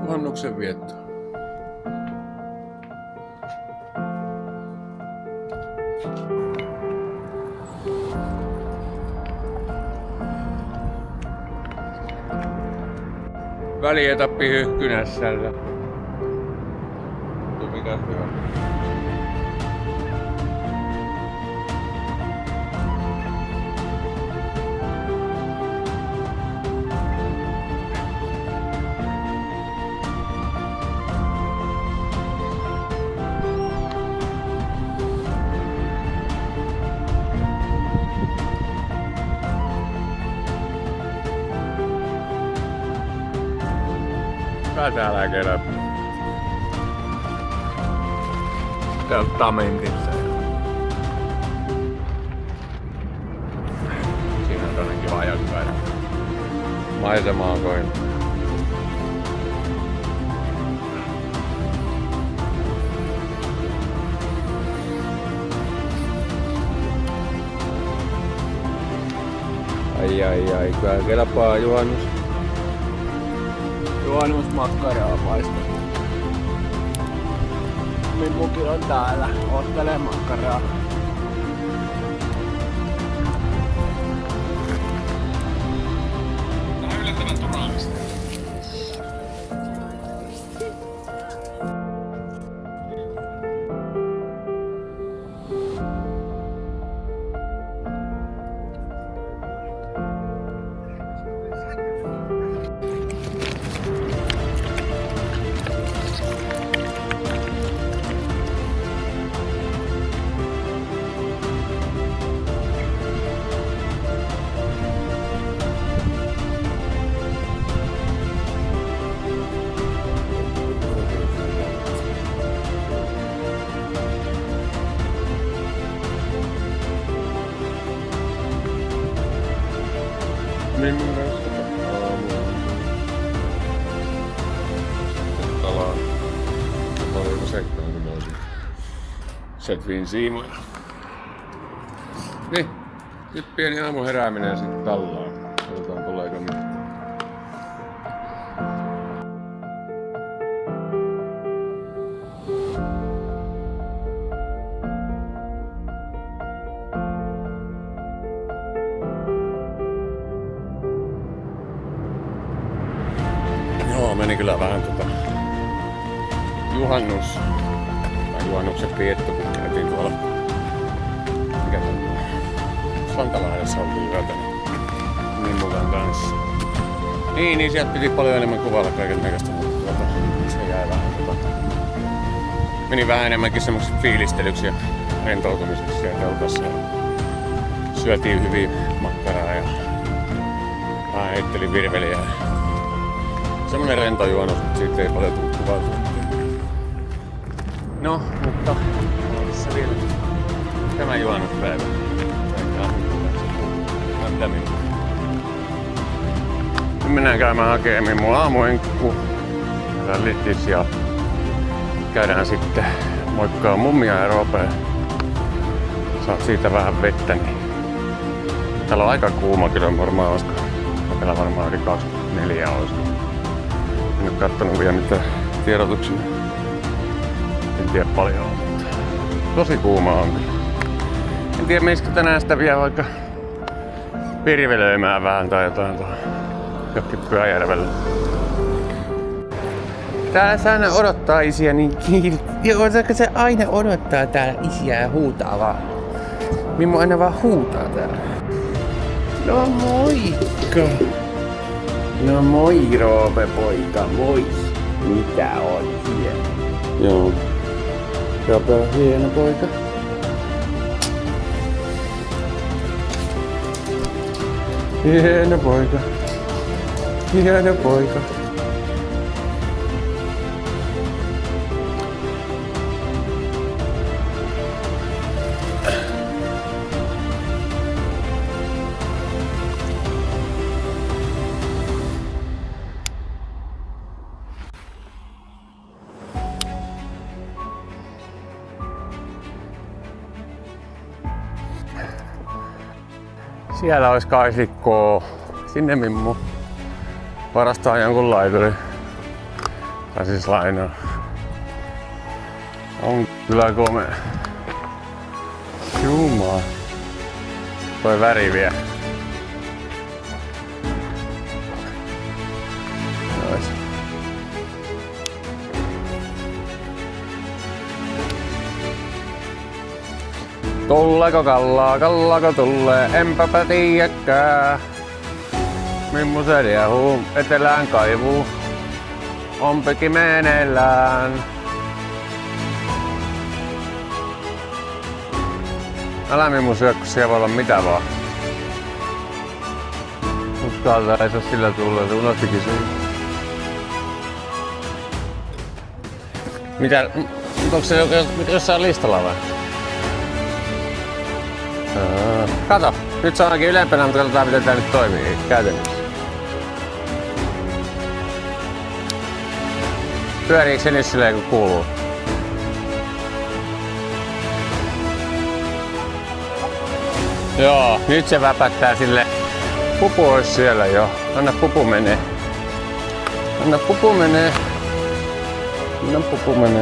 juhannuksen viettoa. Välietappi Hyhkynässällä. Mikä hyvä. Tää täällä kerää. Täällä Tamentissa. Siinä on toinen kiva ajakkaita. Maisema on koin. Ai, kyllä kelpaa juhannusmakkaraa paistaa. Mimmukin on täällä, ottelee makkaraa. Tää on yllättävän turallista. Mimmun kanssa aamulla. Talaan. Oliko sekkaan kun nousin Setvin siimoilla. Niin. Nyt pieni aamu herääminen ja sitten tallaan. Katsotaan tuleeko mitään. Joo, meni kyllä vähän juhannuksen vietto, kun käytiin tuolla Santalahdessa oltiin yötä Mimmukan kanssa. Niin sieltä piti paljon enemmän kuvailla kaiken näköistä, mutta se jäi vähän meni vähän enemmänkin semmoiseksi fiilistelyksi ja rentoutumiseksi siellä teltassa. Syötiin hyvin makkaraa ja vähän heittelin virveliä. Semmonen rento juhannus, mutta siitä ei paljon tullut kuvailtua. No, mutta tässä vielä tämä juhannuspäivä. Nyt mennään käymään hakemaan mun aamuenkku Littis ja käydään sitten moikkaa mummia ja Roopea. Saa siitä vähän vettä, niin täällä on aika kuuma kyllä varmaan, koska täällä varmaan yli 24 olisi. En ole kattonut vielä mitään tiedotuksia. En tiedä paljon, mutta tosi kuuma on kyllä. En tiedä menisikö tänään sitä vielä vaikka virvelöimään vähän tai jotain tuohon johonkin Pyhäjärvelle. Täällä se aina odottaa isiä niin kiinni. Osaako se aina odottaa täällä isiä ja huutaa vaan? Mimmu aina vaan huutaa täällä. No moikka! No moi Roope poika, moi! Mitä on hieno? Joo. Roope on hieno poika. Hieno poika. Hieno poika. Siellä olisi kaisikkoa. Sinne Mimmu varastaa jonkun laiturin. Tai siis lainaa. On kyllä komea. Jumala. Toi väri vie. Nois. Tulleeko kallaa, kallako tulee, enpäpä tiedäkään. Mimmu se riehuu etelään kaivuu, ompikin meneillään. Älä Mimmu syö, kun siellä voi olla mitä vaan. Uskaltaa ei saa sillä tulla, se unohtikin sun. Mitä? Onko se jossain listalla vai? Kato, nyt se on ainakin ylempänä, mutta katsotaan miten tää nyt toimii käytännössä. Pyöriikö se nyt silleen kun kuuluu? Joo, nyt se väpättää sille. Pupu olisi siellä jo. Anna pupu menee. Anna pupu menee. Anna pupu menee.